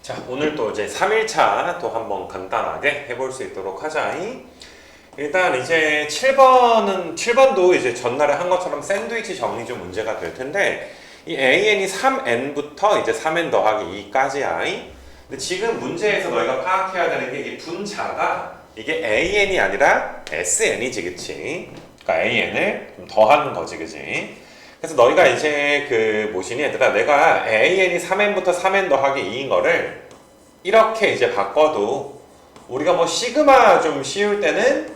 자, 오늘 또 이제 3일차 또 한번 간단하게 해볼 수 있도록 하자. 일단 이제 7번도 이제 전날에 한 것처럼 샌드위치 정리 좀 문제가 될 텐데, 이 AN이 3N부터 이제 3N 더하기 2까지야. 근데 지금 문제에서 너희가 파악해야 되는 게 이 분자가 이게 AN이 아니라 SN이지, 그치? 그러니까 AN을 좀 더하는 거지, 그치? 그래서 너희가 이제 그 뭐시니 얘들아, 내가 AN이 3N부터 3N 더하기 2인 거를 이렇게 이제 바꿔도 우리가 뭐 시그마 좀 씌울 때는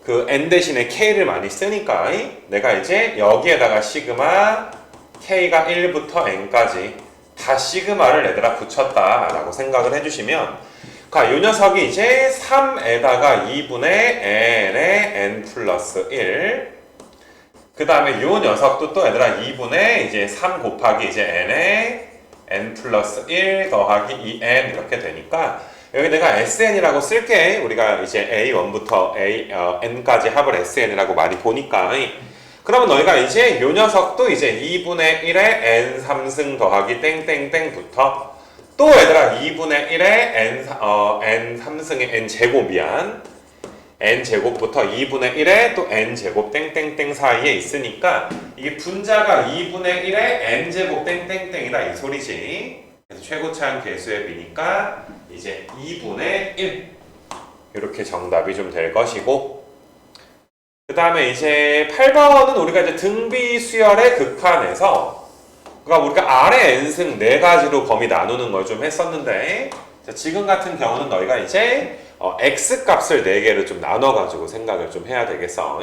그 N 대신에 K를 많이 쓰니까 내가 이제 여기에다가 시그마 K가 1부터 N까지 다 시그마를 얘들아 붙였다 라고 생각을 해주시면, 이 녀석이 이제 3에다가 2분의 N의 N 플러스 1, 그 다음에 요 녀석도 또 얘들아 2분의 이제 3 곱하기 이제 N의 N 플러스 1 더하기 2N 이렇게 되니까, 여기 내가 SN이라고 쓸게. 우리가 이제 A1부터 N까지 합을 SN이라고 많이 보니까. 그러면 너희가 이제 요 녀석도 이제 2분의 1의 N 3승 더하기 땡땡땡부터 또 얘들아 2분의 1의 N 3승의 N 제곱이야. N 제곱부터 2분의 1의 또 N 제곱 땡땡땡 사이에 있으니까 이게 분자가 2분의 1의 N 제곱 땡땡땡이다 이 소리지. 그래서 최고차항 계수의 비니까 이제 2분의 1 이렇게 정답이 좀 될 것이고, 그 다음에 이제 8번은 우리가 이제 등비 수열의 극한에서 그러니까 우리가 R의 N승 4가지로 범위 나누는 걸 좀 했었는데, 자, 지금 같은 경우는 너희가 이제 X 값을 4개로 좀 나눠가지고 생각을 좀 해야 되겠어.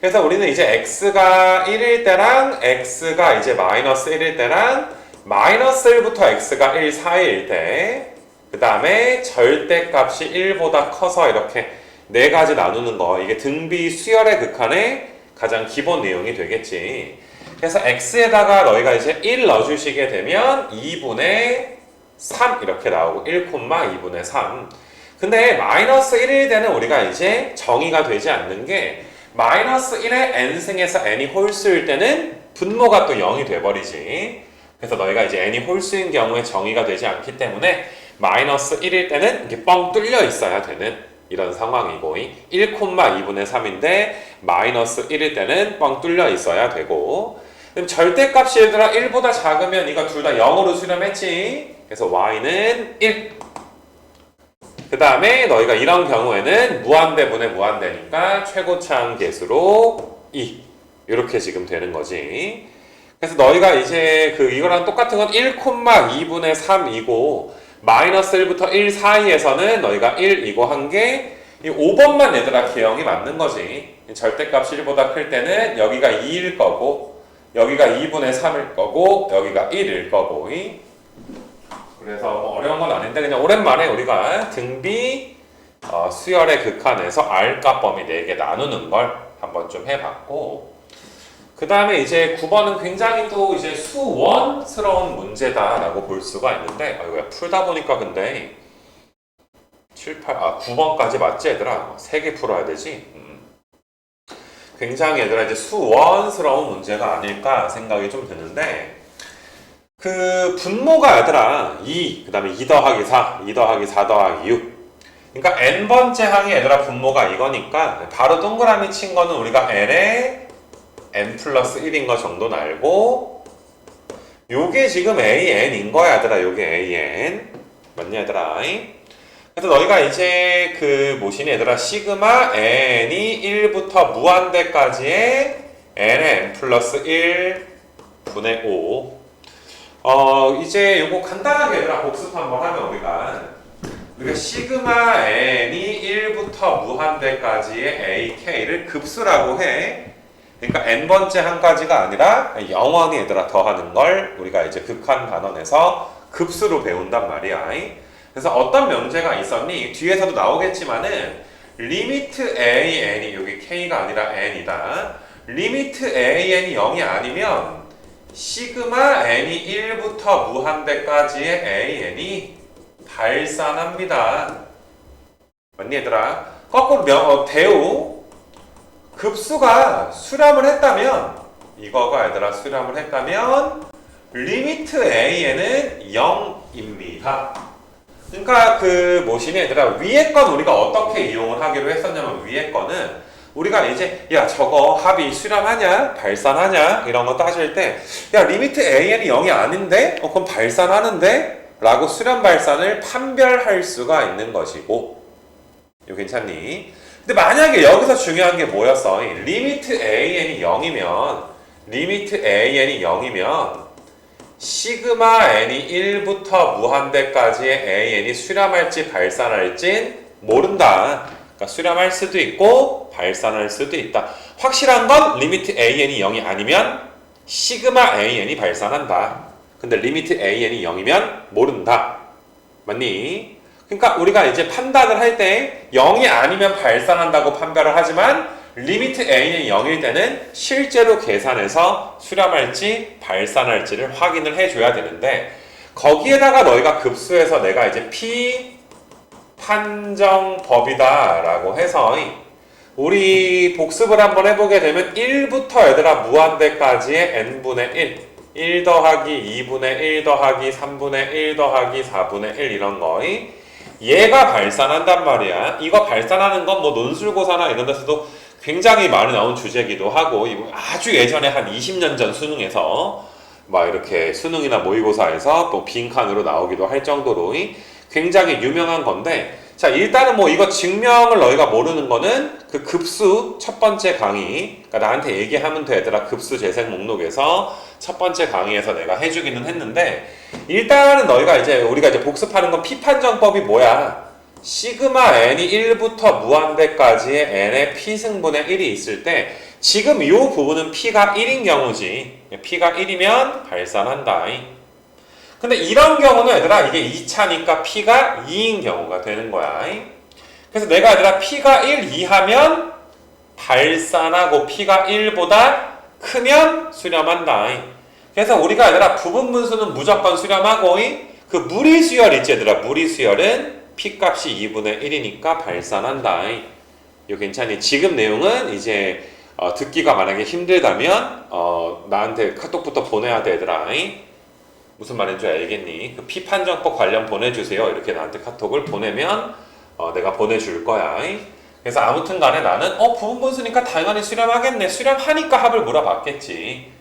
그래서 우리는 이제 X가 1일 때랑 X가 이제 마이너스 1일 때랑 마이너스 1부터 X가 1 사이일 때, 그 다음에 절대값이 1보다 커서 이렇게 4가지 나누는 거, 이게 등비 수열의 극한의 가장 기본 내용이 되겠지. 그래서 X에다가 너희가 이제 1 넣어주시게 되면 2분의 3 이렇게 나오고 1,2분의 3. 근데 마이너스 1일 때는 우리가 이제 정의가 되지 않는 게, 마이너스 1의 n승에서 n이 홀수일 때는 분모가 또 0이 돼버리지. 그래서 너희가 이제 n이 홀수인 경우에 정의가 되지 않기 때문에 마이너스 1일 때는 이렇게 뻥 뚫려 있어야 되는 이런 상황이고, 1,2분의 3인데 마이너스 1일 때는 뻥 뚫려 있어야 되고, 그럼 절대값이 얘들아 1보다 작으면 이거 둘 다 0으로 수렴했지. 그래서 y는 1. 그 다음에 너희가 이런 경우에는 무한대분의 무한대니까 최고차항 계수로 2 이렇게 지금 되는 거지. 그래서 너희가 이제 이거랑 똑같은 건 1,2분의 3이고 마이너스 1부터 1 사이에서는 너희가 1이고 한 게 이 5번만 얘들아 개형이 맞는 거지. 절대값이 1보다 클 때는 여기가 2일 거고 여기가 2분의 3일 거고 여기가 1일 거고. 그래서 뭐 어려운 건 아닌데 그냥 오랜만에 우리가 등비 수열의 극한에서 R값 범위 4개 나누는 걸 한번 좀 해봤고, 그 다음에 이제 9번은 굉장히 또 이제 수원스러운 문제다라고 볼 수가 있는데, 이거 풀다 보니까 근데 9번까지 맞지 얘들아? 3개 풀어야 되지? 굉장히 얘들아 이제 수원스러운 문제가 아닐까 생각이 좀 드는데, 그 분모가 얘들아 2, 그 다음에 2 더하기 4, 2 더하기 4 더하기 6. 그러니까 n번째 항이 얘들아 분모가 이거니까 바로 동그라미 친 거는 우리가 n의 n 플러스 1인 거 정도는 알고, 요게 지금 an인 거야 얘들아. 요게 an 맞냐 얘들아? 그래서 너희가 이제 그 뭐시니 얘들아, 시그마 n이 1부터 무한대까지의 n의 n 플러스 1 분의 5. 이제 요거 간단하게 얘들아 복습 한번 하면 우리가 시그마 n이 1부터 무한대까지의 ak를 급수라고 해. 그러니까 n번째 한까지가 아니라 영원히 얘들아 더하는 걸 우리가 이제 극한 단원에서 급수로 배운단 말이야. 그래서 어떤 명제가 있었니? 뒤에서도 나오겠지만은 리미트 an이 여기 k가 아니라 n이다. 리미트 an이 0이 아니면 시그마 n이 1부터 무한대까지의 an이 발산합니다. 맞니 얘들아? 거꾸로 대우 급수가 수렴을 했다면, 이거가 얘들아 수렴을 했다면 리미트 an은 0입니다. 0이다. 그러니까 그 뭐시니 얘들아, 위에 건 우리가 어떻게 이용을 하기로 했었냐면, 위에 거는 우리가 이제 야 저거 합이 수렴하냐 발산하냐 이런 거 따질 때 야 리미트 AN이 0이 아닌데? 그럼 발산하는데? 라고 수렴 발산을 판별할 수가 있는 것이고, 이거 괜찮니? 근데 만약에 여기서 중요한 게 뭐였어? 리미트 AN이 0이면 시그마 n이 1부터 무한대까지의 AN이 수렴할지 발산할지 모른다. 그러니까 수렴할 수도 있고 발산할 수도 있다. 확실한 건 리미트 AN이 0이 아니면 시그마 AN이 발산한다. 근데 리미트 AN이 0이면 모른다. 맞니? 그러니까 우리가 이제 판단을 할 때 0이 아니면 발산한다고 판별을 하지만 리미트 AN이 0일 때는 실제로 계산해서 수렴할지 발산할지를 확인을 해줘야 되는데, 거기에다가 너희가 급수해서 내가 이제 P 판정법이다 라고 해서 우리 복습을 한번 해보게 되면 1부터 얘들아 무한대까지의 n분의 1 더하기 2분의 1 더하기 3분의 1 더하기 4분의 1 이런 거 얘가 발산한단 말이야. 이거 발산하는 건 뭐 논술고사나 이런 데서도 굉장히 많이 나온 주제기도 하고, 아주 예전에 한 20년 전 수능에서 막 이렇게 수능이나 모의고사에서 또 빈칸으로 나오기도 할 정도로 굉장히 유명한 건데, 자 일단은 뭐 이거 증명을 너희가 모르는 거는 그 급수 첫 번째 강의, 그러니까 나한테 얘기하면 돼 얘들아, 급수 재생 목록에서 첫 번째 강의에서 내가 해주기는 했는데, 일단은 너희가 이제 우리가 이제 복습하는 건 P판정법이 뭐야? 시그마 n이 1부터 무한대까지의 n의 P승분의 1이 있을 때 지금 이 부분은 P가 1인 경우지. P가 1이면 발산한다. 근데 이런 경우는 얘들아 이게 2차니까 P가 2인 경우가 되는 거야. 그래서 내가 얘들아 P가 1 이하면 발산하고 P가 1보다 크면 수렴한다. 그래서 우리가 얘들아 부분 분수는 무조건 수렴하고 그 무리수열 있지 얘들아, 무리수열은 P값이 2분의 1이니까 발산한다. 이거 괜찮니? 지금 내용은 이제 듣기가 만약에 힘들다면 나한테 카톡부터 보내야 돼 얘들아. 무슨 말인지 알겠니? 그 P판정법 관련 보내주세요. 이렇게 나한테 카톡을 보내면 내가 보내줄 거야. 그래서 아무튼 간에 나는 부분 분수니까 당연히 수렴하겠네. 수렴하니까 합을 물어봤겠지.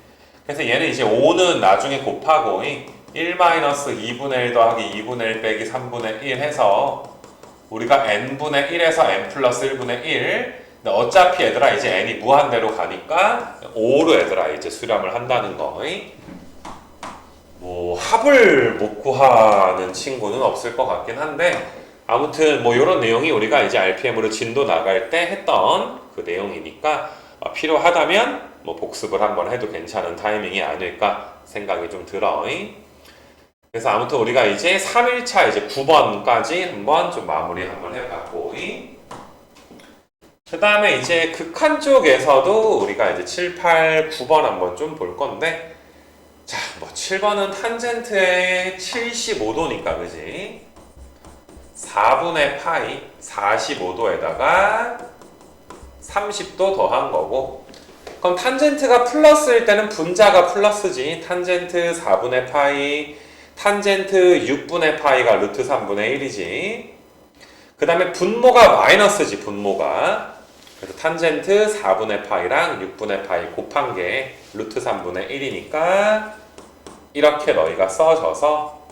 그래서 얘는 이제 5는 나중에 곱하고 1-2분의 1 더하기 2분의 1 빼기 3분의 1 해서 우리가 n분의 1에서 n 플러스 1분의 1. 근데 어차피 얘들아 이제 n이 무한대로 가니까 5로 얘들아 이제 수렴을 한다는 거. 뭐 합을 못 구하는 친구는 없을 것 같긴 한데, 아무튼 뭐 이런 내용이 우리가 이제 RPM으로 진도 나갈 때 했던 그 내용이니까 필요하다면 뭐 복습을 한번 해도 괜찮은 타이밍이 아닐까 생각이 좀 들어. 그래서 아무튼 우리가 이제 3일차 이제 9번까지 한번 좀 마무리 한번 해봤고, 그 다음에 이제 극한 쪽에서도 우리가 이제 7, 8, 9번 한번 좀 볼 건데, 자, 뭐 7번은 탄젠트의 75도니까 그지? 4분의 파이 45도에다가 30도 더한 거고, 그럼 탄젠트가 플러스일 때는 분자가 플러스지. 탄젠트 4분의 파이, 탄젠트 6분의 파이가 루트 3분의 1이지. 그 다음에 분모가 마이너스지, 분모가. 그래서 탄젠트 4분의 파이랑 6분의 파이 곱한 게 루트 3분의 1이니까 이렇게 너희가 써줘서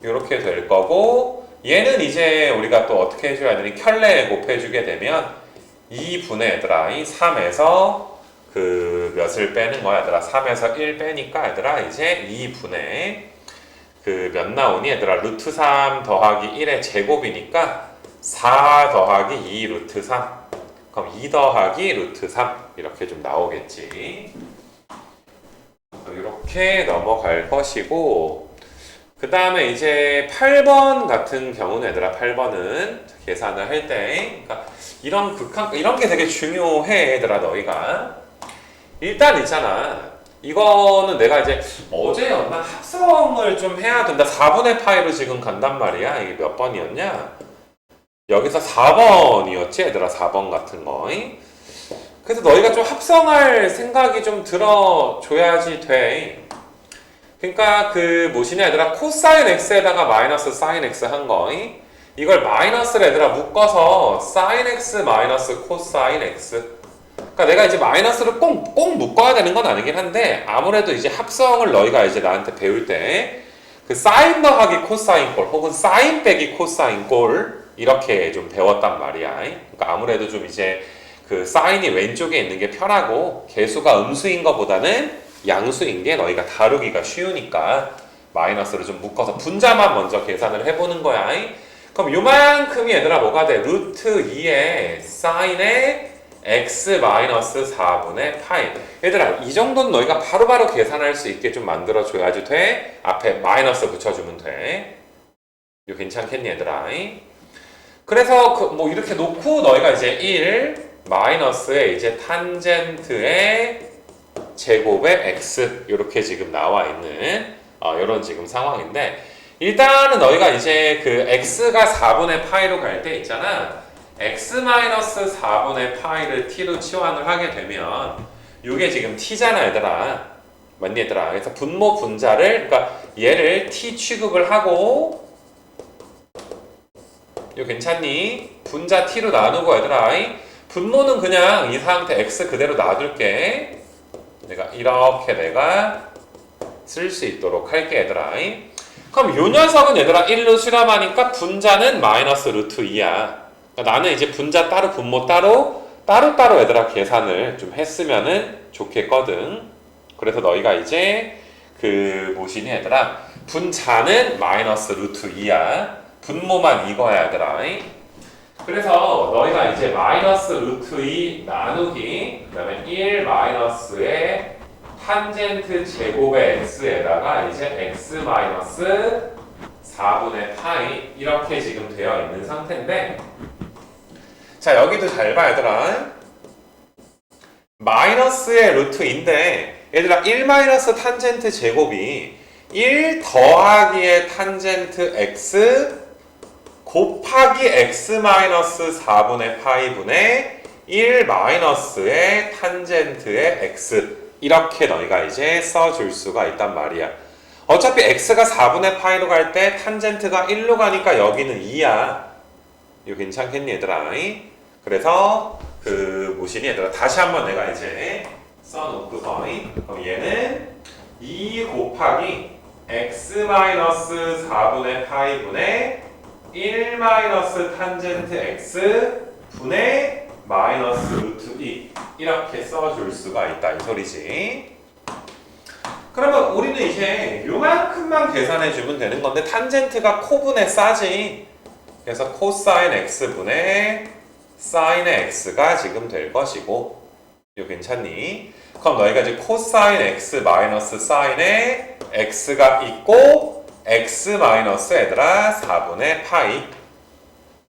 이렇게 될 거고, 얘는 이제 우리가 또 어떻게 해줘야 되니? 켤레에 곱해주게 되면 2분의 얘들아, 이 3에서 그 몇을 빼는 거야 얘들아? 3에서 1 빼니까 얘들아 이제 2분의 그 몇 나오니 얘들아? 루트 3 더하기 1의 제곱이니까 4 더하기 2 루트 3. 그럼 2 더하기 루트 3 이렇게 좀 나오겠지. 이렇게 넘어갈 것이고, 그 다음에 이제 8번 같은 경우는 얘들아, 8번은 계산을 할 때, 그러니까 이런 극한, 이런 게 되게 중요해 얘들아. 너희가 일단 있잖아, 이거는 내가 이제 어제였나 합성을 좀 해야 된다. 4분의 파이로 지금 간단 말이야. 이게 몇 번이었냐? 여기서 4번이었지 얘들아. 4번 같은 거. 그래서 너희가 좀 합성할 생각이 좀 들어줘야지 돼. 그러니까 그 뭐시냐 얘들아, 코사인 x에다가 마이너스 사인 x 한 거, 이걸 마이너스를 얘들아 묶어서 사인 x 마이너스 코사인 x. 그러니까 내가 이제 마이너스를 꼭 묶어야 되는 건 아니긴 한데, 아무래도 이제 합성을 너희가 이제 나한테 배울 때 그 사인 더하기 코사인 꼴 혹은 사인 빼기 코사인 꼴 이렇게 좀 배웠단 말이야. 그러니까 아무래도 좀 이제 그 사인이 왼쪽에 있는 게 편하고 개수가 음수인 것보다는 양수인 게 너희가 다루기가 쉬우니까 마이너스를 좀 묶어서 분자만 먼저 계산을 해보는 거야. 그럼 요만큼이 얘들아 뭐가 돼? 루트 2의 사인의 x 마이너스 4분의 파이. 얘들아 이 정도는 너희가 바로바로 계산할 수 있게 좀 만들어줘야지 돼. 앞에 마이너스 붙여주면 돼. 이거 괜찮겠니 얘들아? 그래서 뭐 이렇게 놓고 너희가 이제 1 마이너스에 이제 탄젠트의 제곱의 x 이렇게 지금 나와 있는 이런 지금 상황인데, 일단은 너희가 이제 그 x가 4분의 파이로 갈 때 있잖아. x-4분의 파이를 t로 치환을 하게 되면 이게 지금 t잖아 얘들아. 맞니 얘들아? 그래서 분모 분자를, 그러니까 얘를 t 취급을 하고, 이거 괜찮니? 분자 t로 나누고 얘들아, 분모는 그냥 이 상태 x 그대로 놔둘게. 내가 쓸 수 있도록 할게 얘들아. 그럼 요 녀석은 얘들아 1로 수렴하니까 분자는 마이너스 루트 2야. 그러니까 나는 이제 분자 따로 분모 따로 얘들아 계산을 좀 했으면은 좋겠거든. 그래서 너희가 이제 그 뭐시니 얘들아, 분자는 마이너스 루트 2야. 분모만 이거야 얘들아. 그래서 너희가 이제 마이너스 루트 2 나누기, 그 다음에 1 마이너스의 탄젠트 제곱의 x에다가 이제 x 마이너스 4분의 파이 이렇게 지금 되어 있는 상태인데, 자 여기도 잘 봐 얘들아. 마이너스의 루트인데 얘들아 1 마이너스 탄젠트 제곱이 1 더하기의 탄젠트 x 곱하기 x 마이너스 4분의 파이 분의 1 마이너스의 탄젠트의 x 이렇게 너희가 이제 써줄 수가 있단 말이야. 어차피 x가 4분의 파이로 갈 때 탄젠트가 1로 가니까 여기는 2야. 이거 괜찮겠니 얘들아? 그래서 그 뭐시니 얘들아, 다시 한번 내가 이제 써놓고서, 그럼 얘는 2 곱하기 x 마이너스 4분의 파이 분의 1 마이너스 탄젠트 x 분의 마이너스 루트 2 이렇게 써줄 수가 있다 이 소리지. 그러면 우리는 이제 요만큼만 계산해주면 되는 건데, 탄젠트가 코분의 싸지. 그래서 코사인 x분의 사인의 x가 지금 될 것이고, 이거 괜찮니? 그럼 너희가 이제 코사인 x 마이너스 사인의 x가 있고 x 마이너스 얘들아 4분의 파이.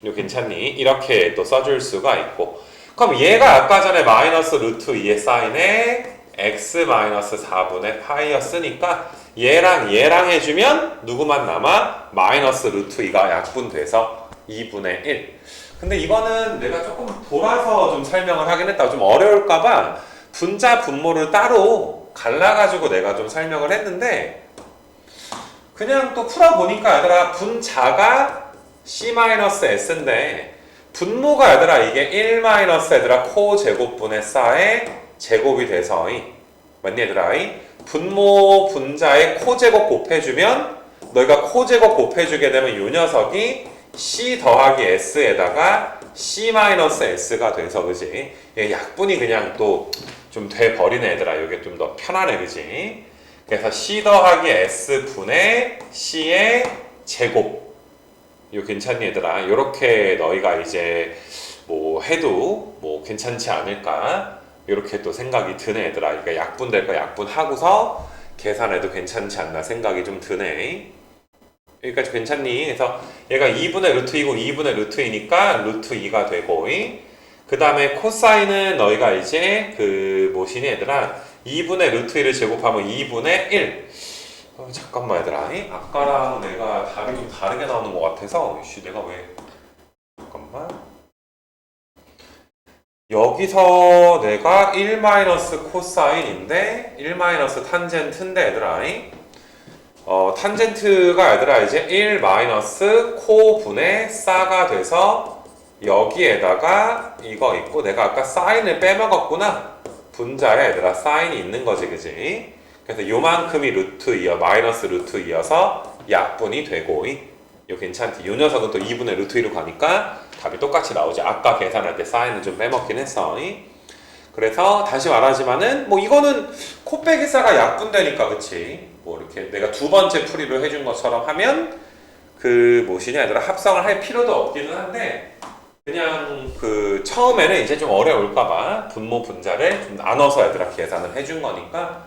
이거 괜찮니? 이렇게 또 써줄 수가 있고, 그럼 얘가 아까 전에 마이너스 루트 2의 사인의 x 마이너스 4분의 파이였으니까 얘랑 해주면 누구만 남아? 마이너스 루트 2가 약분돼서 2분의 1. 근데 이거는 내가 조금 돌아서 좀 설명을 하긴 했다. 좀 어려울까봐 분자 분모를 따로 갈라가지고 내가 좀 설명을 했는데, 그냥 또 풀어보니까 얘들아 분자가 c-s인데 분모가 얘들아 이게 1 얘들아 코 제곱분의 싸의 제곱이 돼서, 맞니 얘들아? 분모 분자의 코 제곱 곱해주면, 너희가 코 제곱 곱해주게 되면 이 녀석이 c 더하기 s에다가 c-s가 돼서, 그지? 얘 약분이 그냥 또 좀 돼버리네 얘들아. 이게 좀 더 편하네, 그지? 그래서 c 더하기 s 분의 c의 제곱. 이거 괜찮니 얘들아? 이렇게 너희가 이제 뭐 해도 뭐 괜찮지 않을까? 이렇게 또 생각이 드네 얘들아. 그러니까 약분될 거 약분하고서 계산해도 괜찮지 않나 생각이 좀 드네. 여기까지 괜찮니? 그래서 얘가 2분의 루트 2고 2분의 루트 2니까 루트 2가 되고, 그 다음에 코사인은 너희가 이제 그 뭐시니 얘들아 2분의 루트 1을 제곱하면 2분의 1. 잠깐만 얘들아, 아까랑 내가 답이 좀 다르게 나오는 것 같아서 내가 왜, 잠깐만, 여기서 내가 1 코사인인데 1 탄젠트인데 얘들아, 탄젠트가 얘들아 이제 1 마이너스 코분의 싸가 돼서 여기에다가 이거 있고 내가 아까 사인을 빼먹었구나. 분자에 얘들아 사인이 있는 거지, 그지? 그래서 요만큼이 루트 2 마이너스 루트 2여서 약분이 되고 이거 괜찮지? 요 녀석은 또 2분의 루트 2로 가니까 답이 똑같이 나오지. 아까 계산할 때 사인을 좀 빼먹긴 했어. 그래서 다시 말하지만은 뭐 이거는 코 빼기 싸가 약분되니까, 그치? 뭐 이렇게 내가 두 번째 풀이를 해준 것처럼 하면 그 무엇이냐 얘들아 합성을 할 필요도 없기는 한데 그냥 그 처음에는 이제 좀 어려울까봐 분모 분자를 좀 나눠서 얘들아 계산을 해준 거니까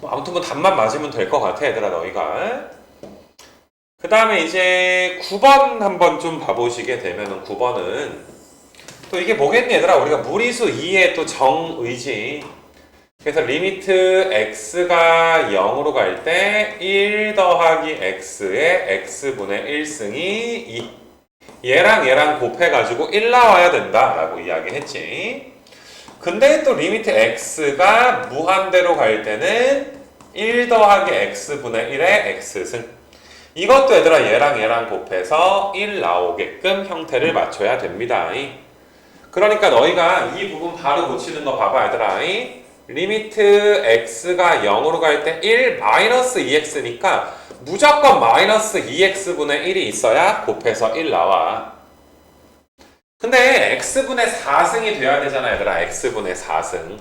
뭐 아무튼 뭐 답만 맞으면 될 것 같아 얘들아 너희가. 그 다음에 이제 9번 한번 좀 봐보시게 되면은 9번은 또 이게 뭐겠니 얘들아 우리가 무리수 2의 또 정의지. 그래서 리미트 x가 0으로 갈 때 1 더하기 x의 x분의 1승이 2 얘랑 곱해가지고 1 나와야 된다 라고 이야기했지. 근데 또 리미트 x가 무한대로 갈 때는 1 더하기 x분의 1의 x승 이것도 얘들아 얘랑 곱해서 1 나오게끔 형태를 맞춰야 됩니다. 그러니까 너희가 이 부분 바로 고치는 거 봐봐 얘들아. 리미트 x가 0으로 갈 때 1 마이너스 2x니까 무조건 마이너스 2x분의 1이 있어야 곱해서 1 나와. 근데 x분의 4승이 돼야 되잖아 얘들아. x분의 4승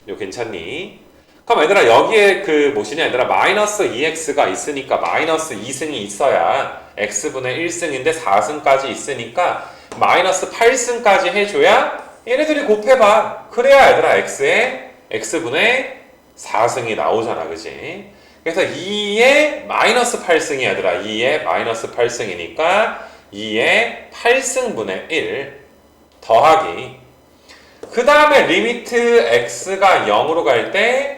이거 괜찮니? 그럼 얘들아 여기에 그 무엇이냐 얘들아 마이너스 2x가 있으니까 마이너스 2승이 있어야 x분의 1승인데 4승까지 있으니까 마이너스 8승까지 해줘야 얘네들이 곱해봐. 그래야 얘들아 x분의 4승이 나오잖아, 그지? 그래서 2의 마이너스 8승이 얘들아 2의 마이너스 8승이니까 2의 8승분의 1 더하기 그 다음에 리미트 x가 0으로 갈 때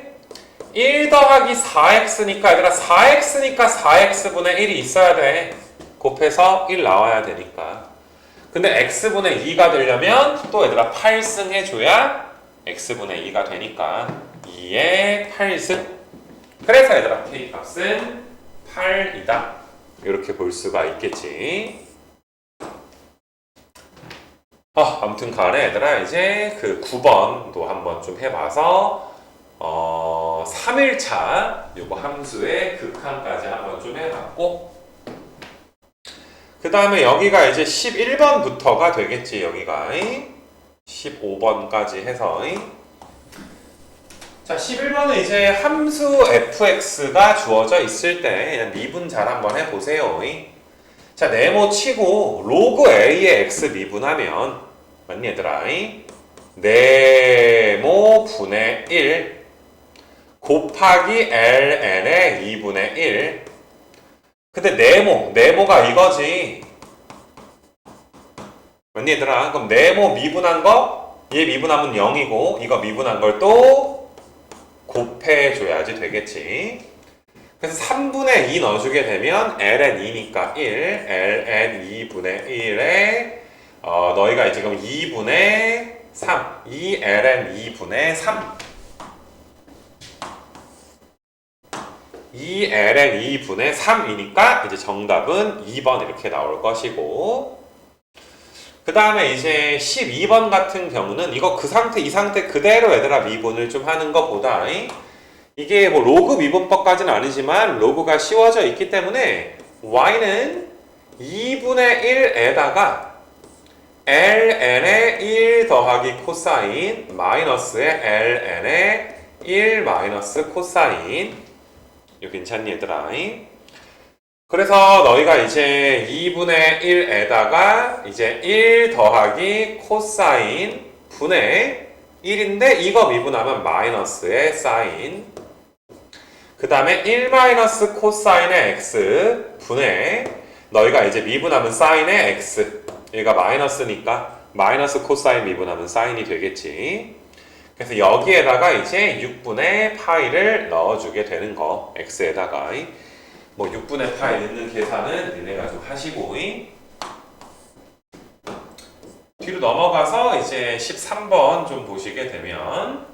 1 더하기 4x니까 얘들아 4x니까 4x분의 1이 있어야 돼. 곱해서 1 나와야 되니까. 근데 x분의 2가 되려면 또 얘들아 8승 해줘야 x분의 2가 되니까 2의 8승. 그래서 얘들아 k값은 8이다. 이렇게 볼 수가 있겠지. 아무튼 간에 얘들아 이제 그 9번도 한번 좀 해봐서 3일차 요거 함수의 극한까지 한번 좀 해봤고 그 다음에 여기가 이제 11번부터가 되겠지. 여기가 15번까지 해서 자 11번은 이제 함수 fx가 주어져 있을 때 그냥 미분 잘 한번 해보세요. 자 네모 치고 로그 a의 x 미분하면 맞니 얘들아? 네모 분의 1 곱하기 ln의 2분의 1 근데 네모가 이거지. 맞니 얘들아? 그럼 네모 미분한 거 얘 미분하면 0이고 이거 미분한 걸 또 곱해줘야지 되겠지. 그래서 3분의 2 넣어주게 되면 ln2니까 1 ln2분의 1에 너희가 지금 2분의 3 2ln2분의 3 2ln2분의 3이니까 이제 정답은 2번 이렇게 나올 것이고 그 다음에 이제 12번 같은 경우는 이거 그 상태 이 상태 그대로 얘들아 미분을 좀 하는 것보다 이게 뭐 로그 미분법까지는 아니지만 로그가 씌워져 있기 때문에 y는 2분의 1에다가 ln의 1 더하기 코사인 마이너스의 ln의 1 마이너스 코사인 이거 괜찮니 얘들아? 그래서 너희가 이제 2분의 1에다가 이제 1 더하기 코사인 분의 1인데 이거 미분하면 마이너스의 사인 그 다음에 1 마이너스 코사인의 x 분의 너희가 이제 미분하면 사인의 x 얘가 마이너스니까 마이너스 코사인 미분하면 사인이 되겠지. 그래서 여기에다가 이제 6분의 파이를 넣어주게 되는 거 x에다가 뭐 6분의 파이 넣는 계산은 니네가 좀 하시고 뒤로 넘어가서 이제 13번 좀 보시게 되면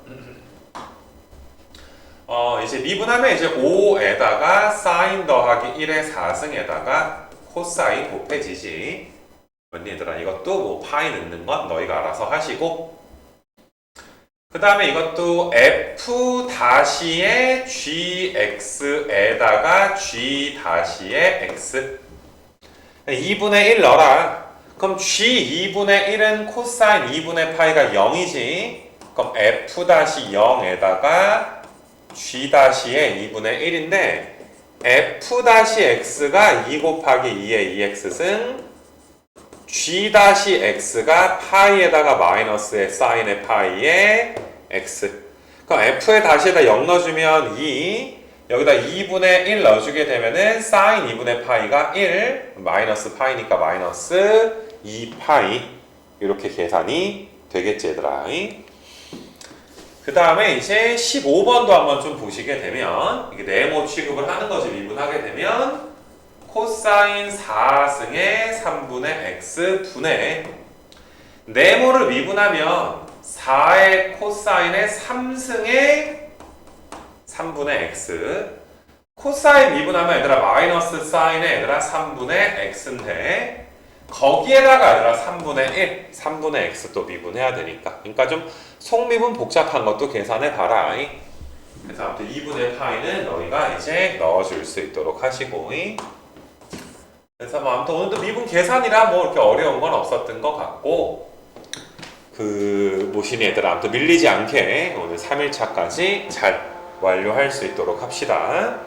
이제 미분하면 이제 5에다가 사인 더하기 1의 4승에다가 코사인 곱해지지. 얘들아, 이것도 뭐 파이 넣는 건 너희가 알아서 하시고, 그 다음에 이것도 f 다시의 gx에다가 g 다시의 x 2분의 1 넣어라. 그럼 g 2분의 1은 코사인 2분의 파이가 0이지. 그럼 f 다시 0에다가 g 다시의 2분의 1인데 f 다시 x가 2 곱하기 2의 2x승, g 다시 x가 파이에다가 마이너스의 사인의 파이의 x. 그럼 f에 다시에다 0 넣어주면 2, 여기다 2분의 1 넣어주게 되면은 사인 2분의 파이가 1, 마이너스 파이니까 마이너스 2파이. 이렇게 계산이 되겠지, 얘들아. 그 다음에 이제 15번도 한번 좀 보시게 되면, 이게 네모 취급을 하는 거지. 미분하게 되면 코사인 4승의 3분의 x 분의, 네모를 미분하면 4의 코사인의 3승의 3분의 x, 코사인 미분하면 얘들아 마이너스 사인의 얘들아 3분의 x인데, 거기에다가 얘들아 3분의 x 또 미분해야 되니까, 그러니까 좀 속미분 복잡한 것도 계산해 봐라. 그래서 아무튼 2분의 파이는 너희가 이제 넣어줄 수 있도록 하시고, 그래서 뭐 아무튼 오늘도 미분 계산이라 뭐 이렇게 어려운 건 없었던 것 같고, 모신 얘들아 아무튼 밀리지 않게 오늘 3일차까지 잘 완료할 수 있도록 합시다.